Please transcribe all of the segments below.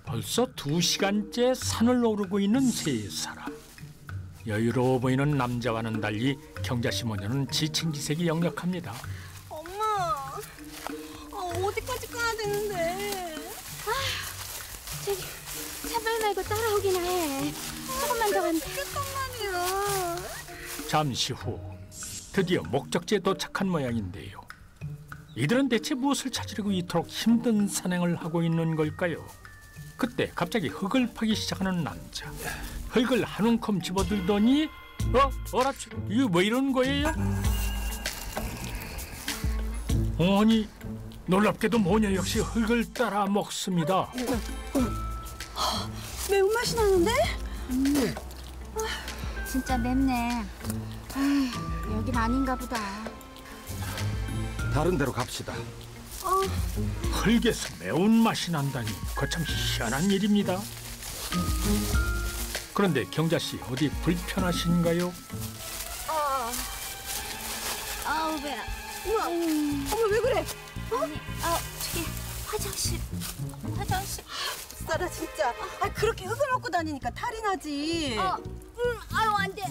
벌써 2시간째 산을 오르고 있는 세 사람. 여유로워 보이는 남자와는 달리 경자씨 모녀는 지친 기색이 역력합니다. 엄마, 어디까지 가야 되는데? 저기 차발 말고 따라오기나 해. 조금만 더 가면 돼. 잠깐만요. 잠시 후 드디어 목적지에 도착한 모양인데요. 이들은 대체 무엇을 찾으려고 이토록 힘든 산행을 하고 있는 걸까요? 그때 갑자기 흙을 파기 시작하는 남자. 흙을 한 움큼 집어들더니 어라 이거 뭐 이러는 거예요? 아니 놀랍게도 모녀 역시 흙을 따라 먹습니다. 매운맛이 나는데? 진짜 맵네. 여긴 아닌가 보다. 다른 데로 갑시다. 흙에서 매운맛이 난다니 거참 희한한 일입니다. 그런데 경자씨 어디 불편하신가요? 아우 배야. 어머 왜 그래? 아니, 저기 화장실. 싸라 진짜. 그렇게 흙을 먹고 다니니까 탈이 나지. 아유 안 돼.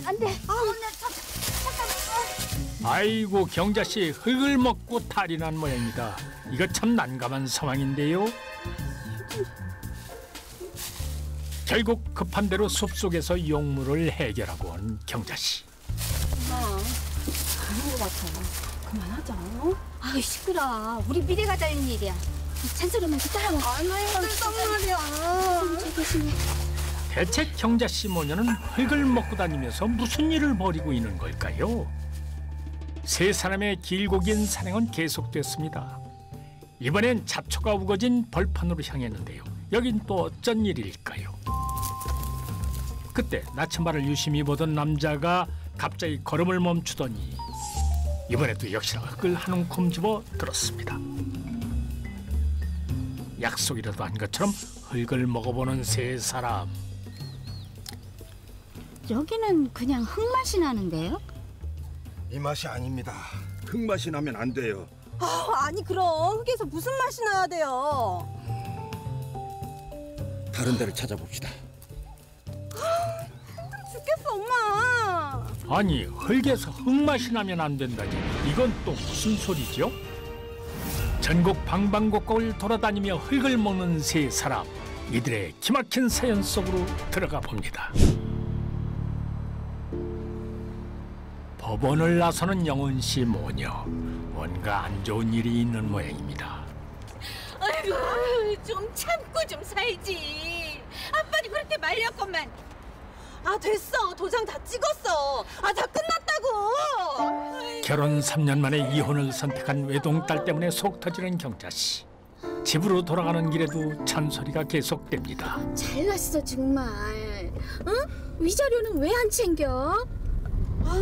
나 아이고 경자씨 흙을 먹고 탈이 난 모양이다. 이거 참 난감한 상황인데요. 결국 급한 대로 숲속에서 용무를 해결하고 온 경자씨. 그런 거 같아. 그만하자. 아유 시끄러. 우리 미래가 달린 일이야. 잔소리 말고 따라와. 나 힘들단 말이야. 조심해. 대체 경자씨 모녀는 흙을 먹고 다니면서 무슨 일을 벌이고 있는 걸까요? 세 사람의 길고 긴 산행은 계속됐습니다. 이번엔 잡초가 우거진 벌판으로 향했는데요. 여긴 또 어쩐 일일까요? 그때 나침반을 유심히 보던 남자가 갑자기 걸음을 멈추더니 이번에도 역시나 흙을 한 움큼 집어 들었습니다. 약속이라도 한 것처럼 흙을 먹어보는 세 사람. 여기는 그냥 흙맛이 나는데요? 이 맛이 아닙니다. 흙맛이 나면 안 돼요. 아니 그럼 흙에서 무슨 맛이 나야 돼요? 다른 데를 찾아봅시다. 죽겠어 엄마. 아니 흙에서 흙맛이 나면 안 된다니 이건 또 무슨 소리죠? 전국 방방곡곡을 돌아다니며 흙을 먹는 세 사람. 이들의 기막힌 사연 속으로 들어가 봅니다. 법원을 나서는 영훈 씨 모녀. 뭔가 안 좋은 일이 있는 모양입니다. 아이고 좀 참고 좀 살지. 아빠도 그렇게 말렸건만. 됐어. 도장 다 찍었어. 다 끝났다고. 결혼 3년 만에 이혼을 선택한 외동딸 때문에 속 터지는 경자 씨. 집으로 돌아가는 길에도 잔소리가 계속됩니다. 잘났어 정말. 응? 위자료는 왜 안 챙겨?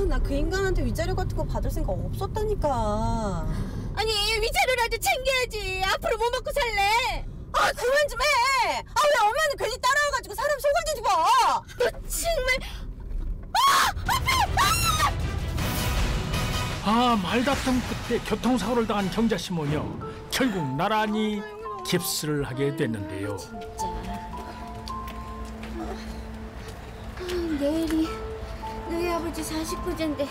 나 그 인간한테 위자료 같은 거 받을 생각 없었다니까. 아니 위자료라도 챙겨야지. 앞으로 뭐 먹고 살래? 그만 좀 해. 왜 엄마는 괜히 따라와가지고 사람 속을 뒤집어. 너 정말. 말다툼 끝에 교통사고를 당한 경자 씨 모녀. 결국 나란히 깁스를 하게 됐는데요. 진짜. 내일이 너희 아버지 49제인데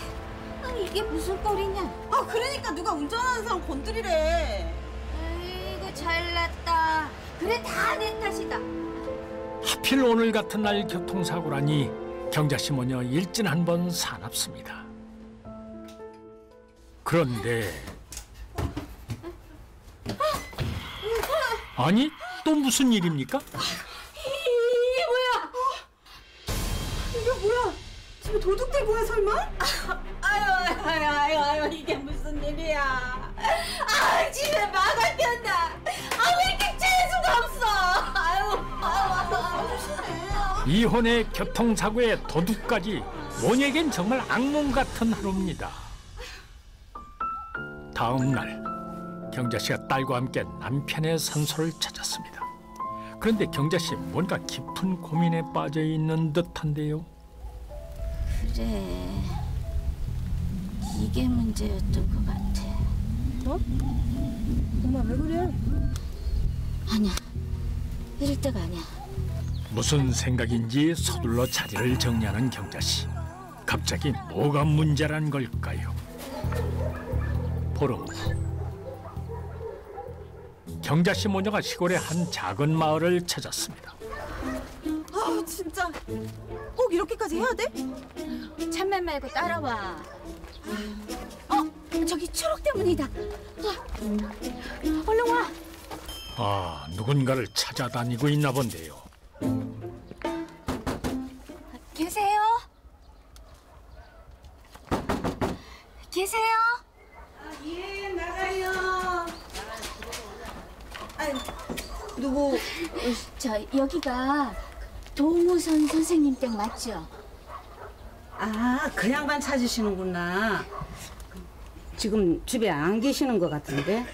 이게 무슨 꼴이냐? 그러니까 누가 운전하는 사람 건드리래. 아이고 잘났다. 그래 다 내 탓이다. 하필 오늘 같은 날 교통사고라니 경자 씨 모녀 일진 한 번 사납습니다. 그런데 아니 또 무슨 일입니까? 이게 뭐야? 집에 도둑들 뭐야 설마? 아유 이게 무슨 일이야? 집에 막아꼈나? 왜 이렇게 재수가 없어? 이혼에 교통사고에 도둑까지 모녀에겐 정말 악몽 같은 하루입니다. 다음 날 경자 씨가 딸과 함께 남편의 산소를 찾았습니다. 그런데 경자 씨 뭔가 깊은 고민에 빠져 있는 듯한데요. 그래 이게 문제였던 것 같아. 엄마 왜 그래? 아니야 이럴 때가 아니야. 무슨 생각인지 서둘러 자리를 정리하는 경자 씨. 갑자기 뭐가 문제란 걸까요? 보름 후 경자 씨 모녀가 시골의 한 작은 마을을 찾았습니다. 아 진짜 꼭 이렇게까지 해야 돼? 참말 말고 따라와. 저기 초록 때문이다. 얼른 와. 아, 누군가를 찾아다니고 있나 본데요. 계세요? 계세요? 예 나가요. 아니 누구? 저 여기가 동우선 선생님 댁 맞죠? 아, 그 양반 찾으시는구나. 지금 집에 안 계시는 것 같은데.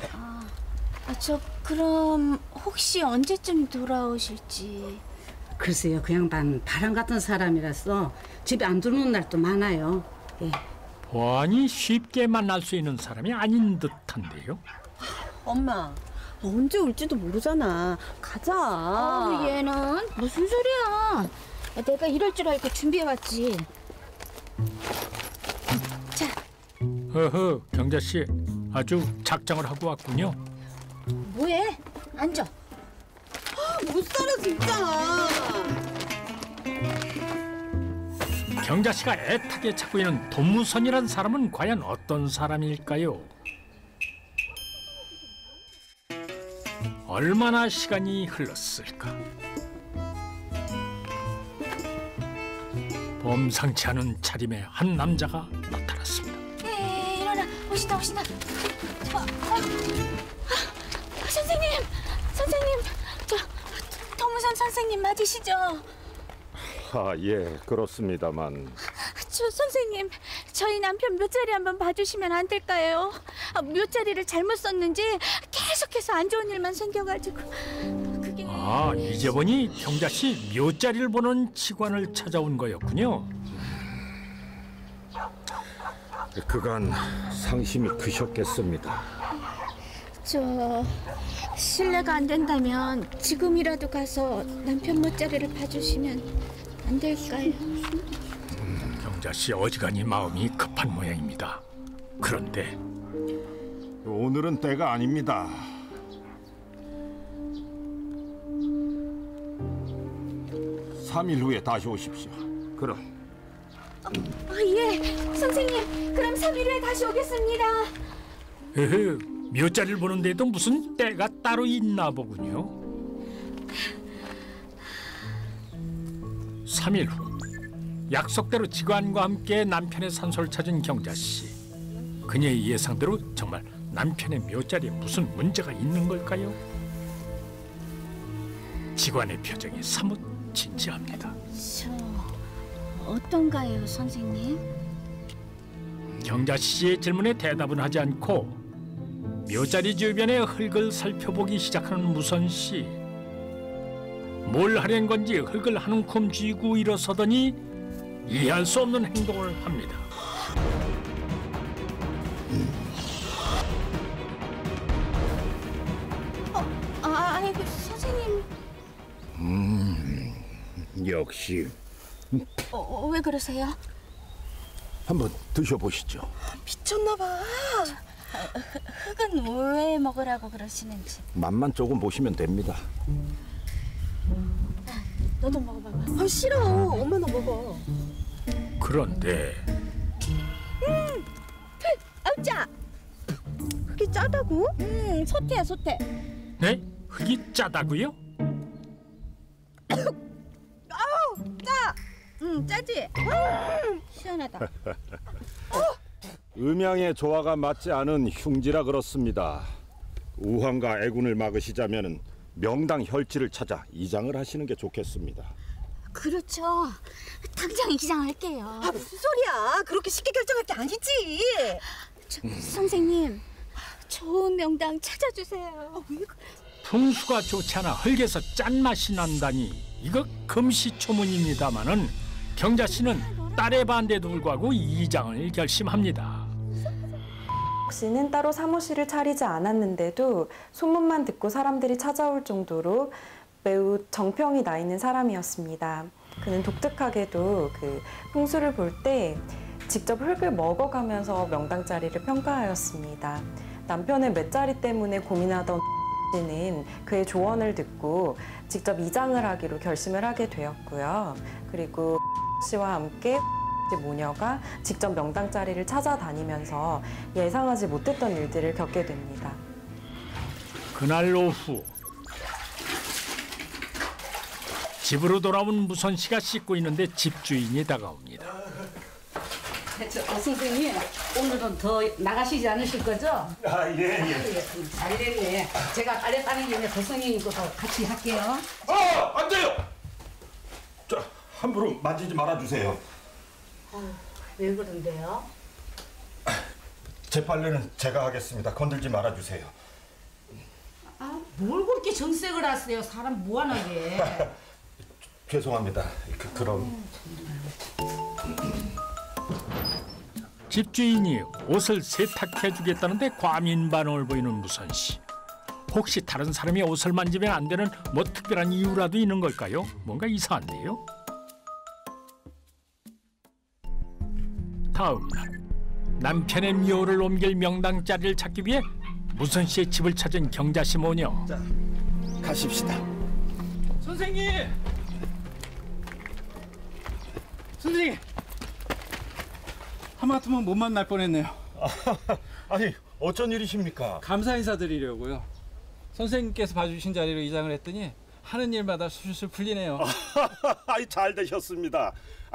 저 그럼 혹시 언제쯤 돌아오실지. 글쎄요, 그 양반 바람 같은 사람이라서 집에 안 들어오는 날도 많아요. 예. 보안이 쉽게 만날 수 있는 사람이 아닌 듯한데요. 엄마 언제 올지도 모르잖아. 가자. 얘는 무슨 소리야? 내가 이럴 줄 알고 준비해왔지. 자, 허허, 경자 씨 아주 작정을 하고 왔군요. 뭐해? 앉아. 못 살아 진짜. 경자 씨가 애타게 찾고 있는 동무선이란 사람은 과연 어떤 사람일까요? 얼마나 시간이 흘렀을까? 범상치 않은 차림의 한 남자가 나타났습니다. 일어나. 오신다. 선생님, 저 동무선 선생님 맞으시죠? 아, 예, 그렇습니다만. 저 선생님, 저희 남편 묘자리 한번 봐주시면 안 될까요? 묘자리를 잘못 썼는지 계속해서 안 좋은 일만 생겨가지고 그게... 아, 이제 보니 경자 씨 묘자리를 보는 치관을 찾아온 거였군요. 그간 상심이 크셨겠습니다. 저 실례가 안 된다면 지금이라도 가서 남편 묘자리를 봐주시면 안 될까요? 경자 씨 어지간히 마음이 급한 모양입니다. 그런데 오늘은 때가 아닙니다. 삼 일 후에 다시 오십시오. 그럼. 예, 선생님. 그럼 3일 후에 다시 오겠습니다. 으흐, 묘자리를 보는데도 무슨 때가 따로 있나 보군요. 3일 후 약속대로 직원과 함께 남편의 산소를 찾은 경자 씨. 그녀의 예상대로 정말 남편의 묘자리에 무슨 문제가 있는 걸까요? 직원의 표정이 사뭇 진지합니다. 저 어떤가요, 선생님? 경자 씨의 질문에 대답은 하지 않고 묘자리 주변의 흙을 살펴보기 시작하는 무선 씨. 뭘 하려는 건지 흙을 한 움큼 쥐고 일어서더니 이해할 수 없는 행동을 합니다. 아이고, 선생님. 역시 왜 그러세요? 한번 드셔보시죠. 미쳤나 봐. 흙은 왜 먹으라고 그러시는지. 맛만 조금 보시면 됩니다. 너도 먹어봐봐. 아 싫어. 엄마나 먹어. 그런데 짜. 그게 짜다고? 소태야, 소태. 네? 흙이 짜다고요? 짜지. 시원하다. 음양의 조화가 맞지 않은 흉지라 그렇습니다. 우환과 애군을 막으시자면 명당 혈지를 찾아 이장을 하시는 게 좋겠습니다. 그렇죠. 당장 이장할게요. 아 무슨 소리야? 그렇게 쉽게 결정할 게 아니지. 선생님, 좋은 명당 찾아주세요. 풍수가 좋지 않아 흙에서 짠맛이 난다니 이거 금시초문입니다마는 경자 씨는 딸의 반대에도 불구하고 이장을 결심합니다. 씨는 따로 사무실을 차리지 않았는데도 소문만 듣고 사람들이 찾아올 정도로 매우 정평이 나 있는 사람이었습니다. 그는 독특하게도 그 풍수를 볼 때 직접 흙을 먹어가면서 명당자리를 평가하였습니다. 남편의 맷자리 때문에 고민하던 씨는 그의 조언을 듣고 직접 이장을 하기로 결심을 하게 되었고요. 그리고 씨와 함께 모녀가 직접 명당자리를 찾아다니면서 예상하지 못했던 일들을 겪게 됩니다. 그날 오후 집으로 돌아온 무선 씨가 씻고 있는데 집주인이 다가옵니다. 선생님, 오늘은 더 나가시지 않으실 거죠? 아, 예. 잘 됐네. 제가 빨래 따는 김에 선생님도 같이 할게요. 안 돼요. 자, 함부로 만지지 말아주세요. 왜 그런데요? 제 빨래는 제가 하겠습니다. 건들지 말아주세요. 뭘 그렇게 정색을 하세요? 사람 무한하게. 죄송합니다. 그럼 집주인이 옷을 세탁해주겠다는데 과민 반응을 보이는 무선 씨. 혹시 다른 사람이 옷을 만지면 안 되는 뭐 특별한 이유라도 있는 걸까요? 뭔가 이상한데요. 다음 날 남편의 묘를 옮길 명당자리를 찾기 위해 무선 씨의 집을 찾은 경자 씨 모녀. 자, 가십시다. 선생님! 하마터면 못 만날 뻔했네요. 아니, 어쩐 일이십니까? 감사 인사드리려고요. 선생님께서 봐주신 자리로 이장을 했더니 하는 일마다 술술 풀리네요. 아이, 잘 되셨습니다.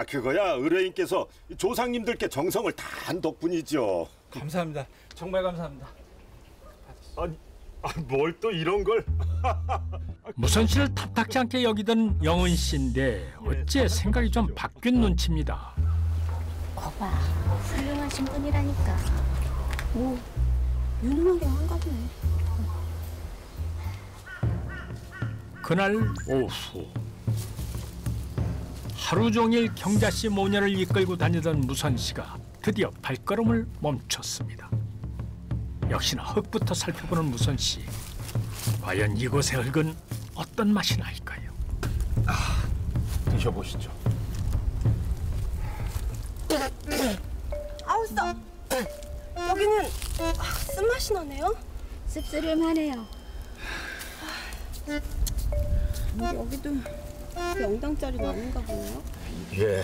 그거야 의뢰인께서 조상님들께 정성을 다한 덕분이죠. 감사합니다. 정말 감사합니다. 뭘 또 이런 걸? 무선 씨를 탐탁지 않게 여기던 영은 씨인데 어째 생각이 좀 바뀐 눈치입니다. 거봐, 훌륭하신 분이라니까. 뭐 유능하게 한가 보네. 그날 오후 하루 종일 경자 씨 모녀를 이끌고 다니던 무선 씨가 드디어 발걸음을 멈췄습니다. 역시나 흙부터 살펴보는 무선 씨. 과연 이곳의 흙은 어떤 맛이 날까요? 드셔보시죠. 아우 써. 여기는 쓴맛이 나네요. 씁쓸하네요. 여기도 명당짜리가 아닌가 보네요. 예,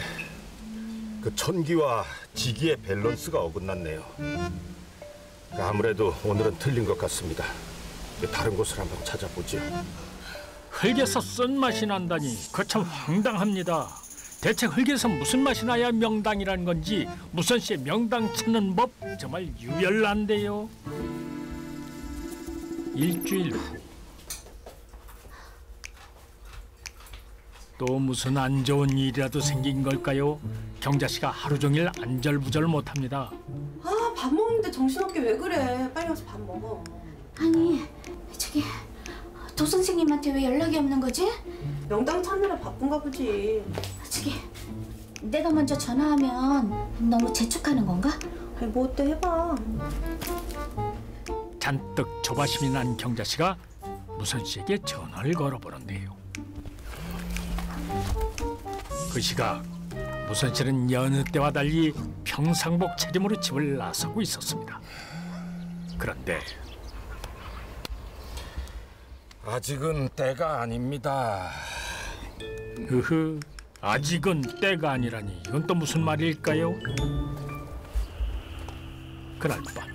그 천기와 지기의 밸런스가 어긋났네요. 아무래도 오늘은 틀린 것 같습니다. 다른 곳을 한번 찾아보죠. 흙에서 쓴맛이 난다니 그 참 황당합니다. 대체 흙에서 무슨 맛이 나야 명당이라는 건지 무선 씨의 명당 찾는 법 정말 유별난데요. 일주일 후 또 무슨 안 좋은 일이라도 생긴 걸까요? 경자 씨가 하루 종일 안절부절 못합니다. 아, 밥 먹는데 정신없게 왜 그래? 빨리 와서 밥 먹어. 아니, 저기 도선생님한테 왜 연락이 없는 거지? 명당 찾느라 바쁜가 보지. 저기 내가 먼저 전화하면 너무 재촉하는 건가? 아니, 뭐 어때 해봐. 잔뜩 조바심이 난 경자 씨가 무선 씨에게 전화를 걸어보는데요. 그 시각 무선 씨는 여느 때와 달리 평상복 차림으로 집을 나서고 있었습니다. 그런데 아직은 때가 아닙니다. 아직은 때가 아니라니 이건 또 무슨 말일까요? 그날 밤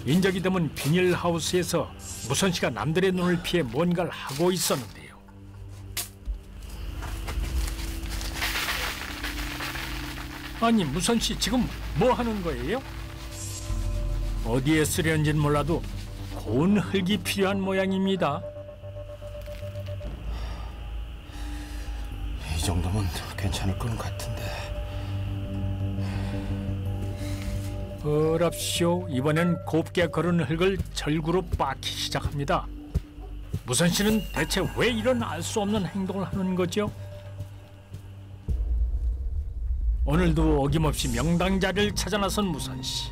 인적이 드문 비닐하우스에서 무선 씨가 남들의 눈을 피해 뭔가를 하고 있었는데요. 아니 무선 씨 지금 뭐 하는 거예요? 어디에 쓰려는지는 몰라도 고운 흙이 필요한 모양입니다. 이 정도면 괜찮을 것 같은데. 어랍쇼. 이번엔 곱게 걸은 흙을 절구로 빻기 시작합니다. 무선 씨는 대체 왜 이런 알 수 없는 행동을 하는 거죠? 오늘도 어김없이 명당자리를 찾아 나선 무선 씨.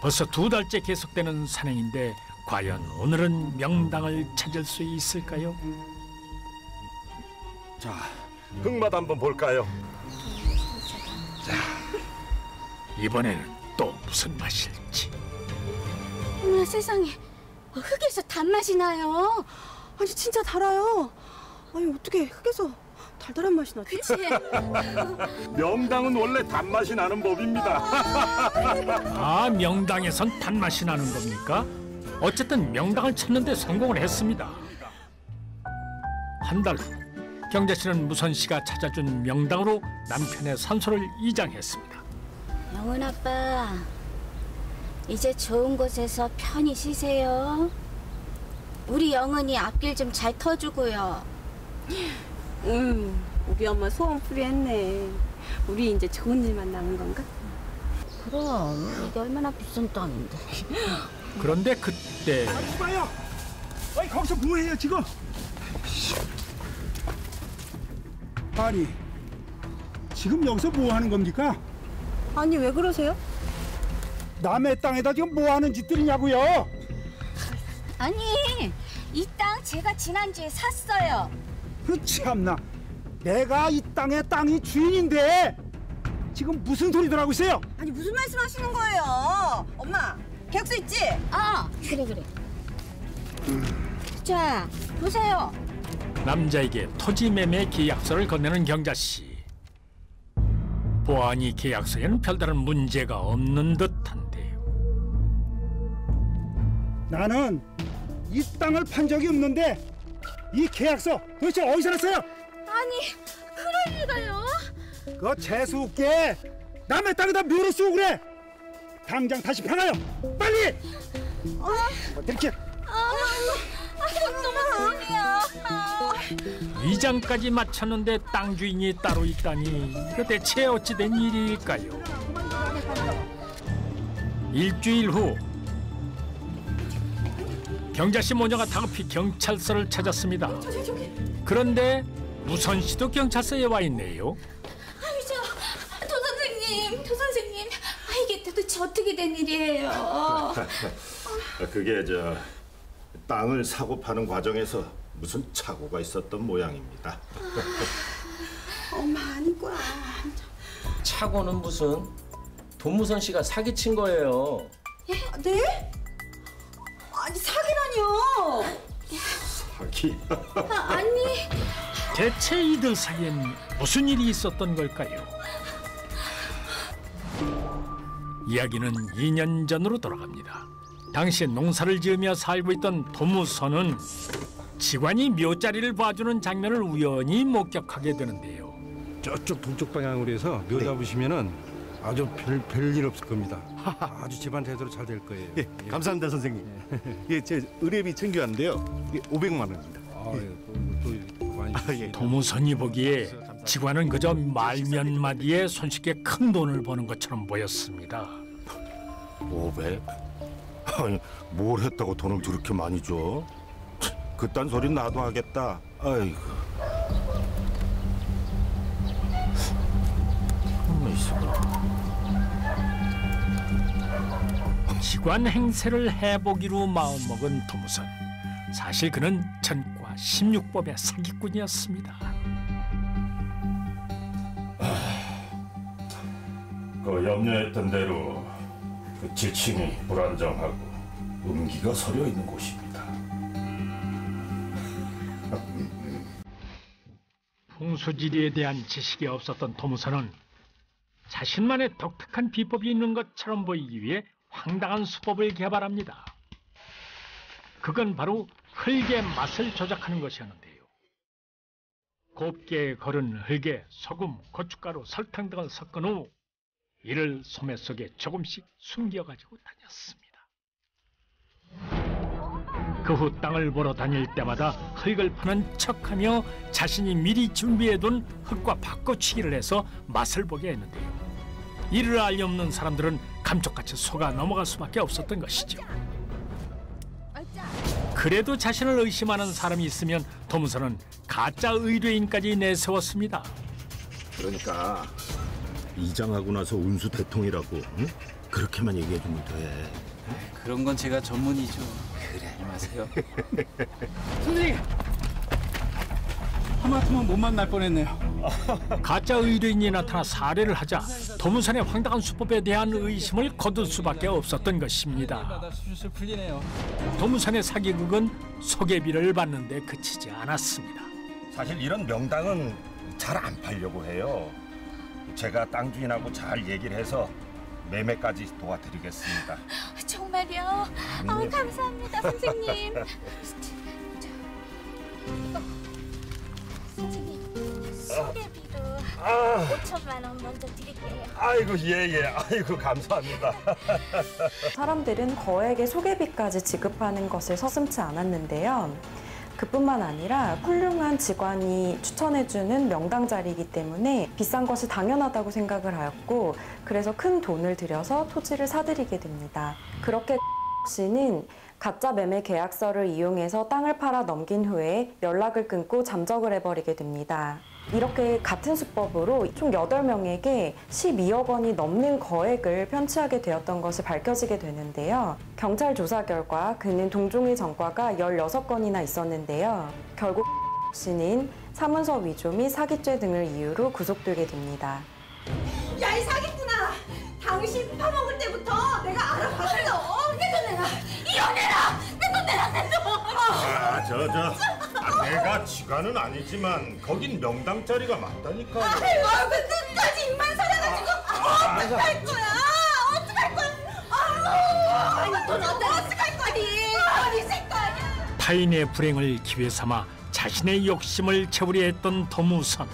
벌써 2달째 계속되는 산행인데 과연 오늘은 명당을 찾을 수 있을까요? 자, 흙맛 한번 볼까요? 이번에는 또 무슨 맛일지. 어머나 세상에, 흙에서 단맛이 나요. 아니 진짜 달아요. 아니 어떻게 흙에서 달달한 맛이 나지? 그치? 명당은 원래 단맛이 나는 법입니다. 아, 명당에선 단맛이 나는 겁니까? 어쨌든 명당을 찾는 데 성공을 했습니다. 한 달 후 경자 씨는 무선 씨가 찾아준 명당으로 남편의 산소를 이장했습니다. 영은 아빠, 이제 좋은 곳에서 편히 쉬세요. 우리 영은이 앞길 좀 잘 터주고요. 우리 엄마 소원풀이 했네. 우리 이제 좋은 일만 남은 건가? 그럼 이게 얼마나 비싼 땅인데. 그런데 그때 봐요. 아니 거기서 뭐해요 지금? 아니 지금 여기서 뭐 하는 겁니까? 아니 왜 그러세요? 남의 땅에다 지금 뭐 하는 짓들이냐고요? 아니, 이 땅 제가 지난주에 샀어요. 참나, 내가 이 땅의 주인인데 지금 무슨 소리들 하고 있어요? 아니 무슨 말씀하시는 거예요? 엄마 계약서 있지? 그래. 자, 보세요. 남자에게 토지 매매 계약서를 건네는 경자 씨. 보아하니 계약서에는 별다른 문제가 없는 듯한데요. 나는 이 땅을 판 적이 없는데 이 계약서 도대체 어디서 났어요? 아니, 그럴 리가요? 그거 재수없게 남의 땅에다 묘를 쓰고 그래. 당장 다시 팔아요. 빨리. 이렇게. 너무 죄송해요. 이장까지 마쳤는데 땅 주인이 따로 있다니 이거 대체 어찌된 일일까요? 일주일 후 경자 씨 모녀가 다급히 경찰서를 찾았습니다. 그런데 무선 씨도 경찰서에 와 있네요. 도 선생님, 이게 도대체 어떻게 된 일이에요? 그게 땅을 사고 파는 과정에서 무슨 착오가 있었던 모양입니다. 엄마 아닐 거야. 착오는 무슨? 돈무선 씨가 사기친 거예요. 네? 아니 사기라뇨. 사기? 아니, 대체 이들 사이엔 무슨 일이 있었던 걸까요? 이야기는 2년 전으로 돌아갑니다. 당시 농사를 지으며 살고 있던 도무선은 직원이 묘자리를 봐주는 장면을 우연히 목격하게 되는데요. 저쪽 동쪽 방향으로 해서 묘 잡으시면은 아주 별일 없을 겁니다. 아주 집안 제대로 잘 될 거예요. 예, 감사합니다 선생님. 예, 제 의뢰비 챙겨왔는데요. 예, 500만 원입니다. 또 많이 도무선이 보기에 직원은 그저 말 몇 마디에 손쉽게 큰 돈을 버는 것처럼 보였습니다. 500? 아니, 뭘 했다고 돈을 저렇게 많이 줘? 그딴 소리 나도 하겠다. 아이고. 직관 행세를 해보기로 마음먹은 도무선. 사실 그는 전과 16법의 사기꾼이었습니다. 그 염려했던 대로 그 지층이 불안정하고 음기가 서려 있는 곳입니다. 풍수지리에 대한 지식이 없었던 도무선은 자신만의 독특한 비법이 있는 것처럼 보이기 위해 황당한 수법을 개발합니다. 그건 바로 흙의 맛을 조작하는 것이었는데요. 곱게 걸은 흙에 소금, 고춧가루, 설탕 등을 섞은 후 이를 소매 속에 조금씩 숨겨가지고 다녔습니다. 그 후 땅을 보러 다닐 때마다 흙을 파는 척하며 자신이 미리 준비해둔 흙과 바꿔치기를 해서 맛을 보게 했는데요. 이를 알리 없는 사람들은 감쪽같이 속아 넘어갈 수밖에 없었던 것이죠. 그래도 자신을 의심하는 사람이 있으면 도무선은 가짜 의뢰인까지 내세웠습니다. 그러니까 이장하고 나서 운수 대통이라고, 응? 그렇게만 얘기해주면 돼. 그런 건 제가 전문이죠. 그래, 마세요. 선생님! 하마터면 못 만날 뻔했네요. 가짜 의뢰인이 나타나 살해를 하자 도무산의 황당한 수법에 대한 의심을 거둘 수밖에 없었던 것입니다. 술술 풀리네요. 도무산의 사기극은 소개비를 받는데 그치지 않았습니다. 사실 이런 명당은 잘 안 팔려고 해요. 제가 땅 주인하고 잘 얘기를 해서 매매까지 도와드리겠습니다. 정말요? 감사합니다, 선생님. 선생님, 소개비로 5천만 원 먼저 드릴게요. 아이고 예예. 아이고 감사합니다. 사람들은 거액의 소개비까지 지급하는 것을 서슴지 않았는데요. 그뿐만 아니라 훌륭한 직원이 추천해주는 명당 자리이기 때문에 비싼 것이 당연하다고 생각을 하였고 그래서 큰 돈을 들여서 토지를 사들이게 됩니다. 그렇게 씨는 가짜 매매 계약서를 이용해서 땅을 팔아 넘긴 후에 연락을 끊고 잠적을 해버리게 됩니다. 이렇게 같은 수법으로 총 8명에게 12억 원이 넘는 거액을 편취하게 되었던 것이 밝혀지게 되는데요. 경찰 조사 결과 그는 동종의 전과가 16건이나 있었는데요. 결국 씨는 사문서 위조 및 사기죄 등을 이유로 구속되게 됩니다. 야, 이 사기꾼아! 당신 파먹을 때부터 내가 알아봤어. 그래서 내가 이혼해라! 내 돈 내라, 내 돈! 내가 지가는 아니지만 거긴 명당 자리가 맞다니까. 아이고, 그 끝까지 입만 살아가지고 어떡할 거야? 어떡할 거야? 아유, 돈 어떡할 거니? 어디 있을 거야? 타인의 불행을 기회 삼아 자신의 욕심을 채우려 했던 도무선.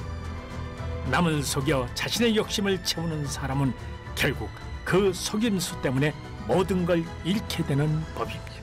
남을 속여 자신의 욕심을 채우는 사람은 결국 그 속임수 때문에 모든 걸 잃게 되는 법입니다.